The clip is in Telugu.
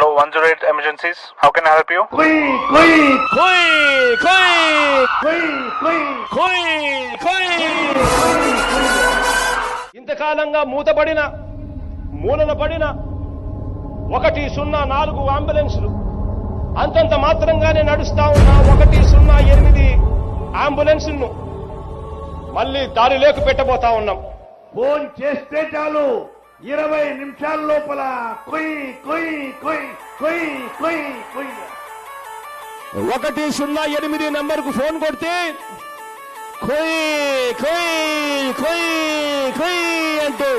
Hello, 108 emergencies. How can I help you? ఇంతకాలంగా మూలన పడిన 104 అంబులెన్సులు అంతంత మాత్రంగానే నడుస్తా ఉన్న 108 అంబులెన్సులను మళ్ళీ దారిలోకి పెట్టబోతా ఉన్నాం. ఫోన్ చేస్తే చాలు 20 నిమిషాల లోపల కొయ్ కొయ్ కొయ్ కొయ్ కొయ్ కొయ్ 108 నంబర్కు ఫోన్ కొడితే కొయ్ కొయ్ కొయ్ కొయ్ అంటూ